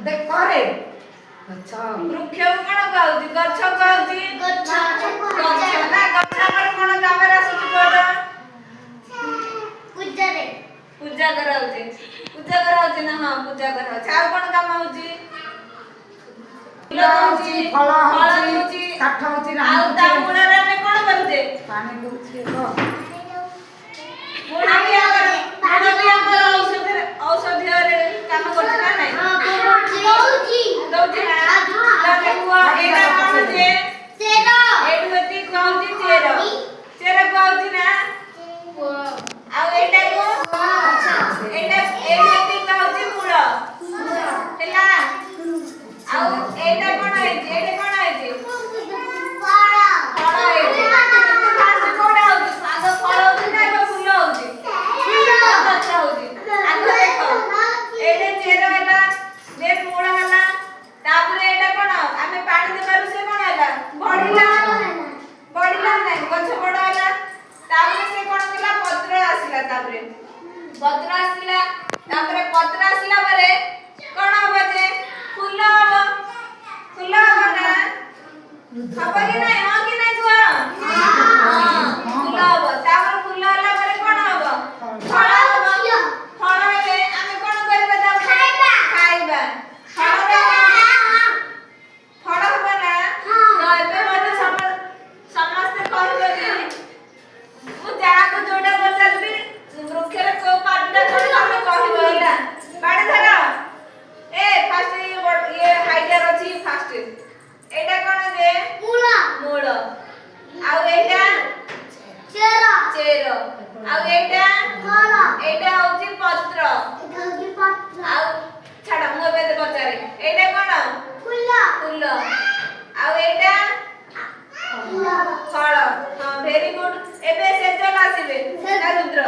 ଦେଖ ରେ ଗଛ ବୃକ୍ଷ କଣ କହୁଛି ଗଛ କହୁଛି ଗଛ ନା ଗଛ ଆମର କଣ କାମରେ ଆସୁଛି କୋଡ଼ ପୂଜା କରାଉଛି ନା ହଁ ପୂଜା କରାଉଛି ଆଉ କଣ କାମ ହଉଛି ଫୁଲ ହଉଛି ଫଳ ହଉଛି ହଉଛି କାଠ ହଉଛି ଆଉ ତା ମୂଳରେ ଆମେ କଣ କରୁଛେ ପାଣି ଦଉଛେ ମୂଳ ବି ଆମର ଔଷଧୀୟରେ କାମ କରୁଛି ନା ନାହିଁ ଦଉଛି ନା ତାହେଲେ କୁହ ଏଇଟା କଣ ଯେ ଏଇଠୁ ଏତିକି କହୁଛି ଚେର କହୁଛି ନା ଆଉ ଏଇଟାକୁ ଏଇଠୁ ଏତିକି କହୁଛି ମୂଳ ହେଲା ଆଉ ଏଇଟା କଣ ହେଇଛି ଏଇଟା କଣ ହେଇଛି ଫଳ ହେଇଛି ଫାଷ୍ଟ କୋଉଟା ହଉଛି ଆଗ ଫଳ ହଉଛି ନା ଆଗ ଫୁଲ ହଉଛି ଗଛ ହଉଛି ଆଗ ଦେଖ ଏଇଟା ଚେର ହେଲା ଦେନ୍ ମୂଳ ହେଲା ତାପରେ ଏଇଟା କଣ ଆମେ ପାଣି ଦେବାରୁ ସେ କଣ ହେଲା ବଢିଲା ନାହିଁ ଗଛ ବଡ ହେଲା ତାପରେ ସେ କଣ କଲା ପତ୍ର ଆସିଲା ତାପରେ ପତ୍ର ଆସିଲା ପରେ କଣ ହବ ଯେ ଫୁଲ ହବ ନା ହବ କି ନାହିଁ ହଁ କି ନାହିଁ କୁହ ଫୁଲ ହବ ତାପରେ ଫୁଲ ହେଲା ପରେ କଣ ହବ ଫଳ ହବ ଫଳ ହେଲେ ଆମେ କଣ କରିବା ତାପରେ ଖାଇବା ଫଳ ହବ ନା ତ ଏବେ ମଧ୍ୟ ସମସ୍ତେ କହିବେ କି ମୁଁ ଯାହାକୁ ଯୋଉଟା ପଚାରିବି ବୃକ୍ଷରେ କୋଉ ପାଦଟା କଣ ତମେ କହିବ ହେଲା ବାଡି ଧର ଫାଷ୍ଟ ଇଏ ହାଇଡର ଅଛି ଫାଷ୍ଟ ଏଇଟା କଣ ଯେ ମୂଳ ଆଉ ଏଇଟା ଚେର ଆଉ ଏଇଟା ହଉଛି ପତ୍ର ଆଉ ଛାଡ ମୁଁ ଏବେ ପଚାରେ ଏଇଟା କଣ ଫୁଲ ଆଉ ଏଇଟା ଫଳ ହଁ ଭେରି ଗୁଡ ଏବେ ସେଜଲ ଆସିବେ ନା ରୁଦ୍ର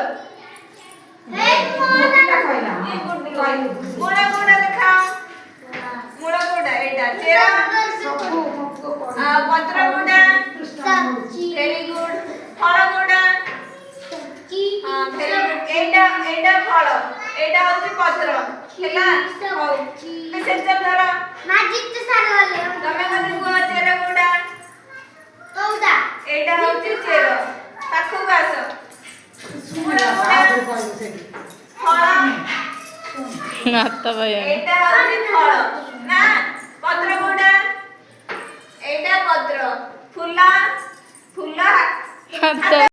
ମୂଳ କୋଉଟା ଦେଖାଅ ମୂଳ କୋଉଟା ଏଇଟା ଚେର ପତ୍ର କୋଉଟା ଭେରି ଗୁଡ ଫଳ କୋଉଟା ହଁ ଭେରି ଗୁଡ ଏଇଟା ଫଳ ଏଇଟା ହଉଛି ପତ୍ର ହେଲା ହଉ ସେଜଲ ଧର ତମେ ମତେ କୁହ ଚେର କୋଉଟା ଏଇଟା ହଉଛି ଚେର ପାଖକୁ ଆସ ମୂଳ କୋଉଟା ଫଳ ଏଇଟା ହଉଛି ଫଳ ନା ପତ୍ର କୋଉଟା ଏଇଟା ପତ୍ର ଫୁଲ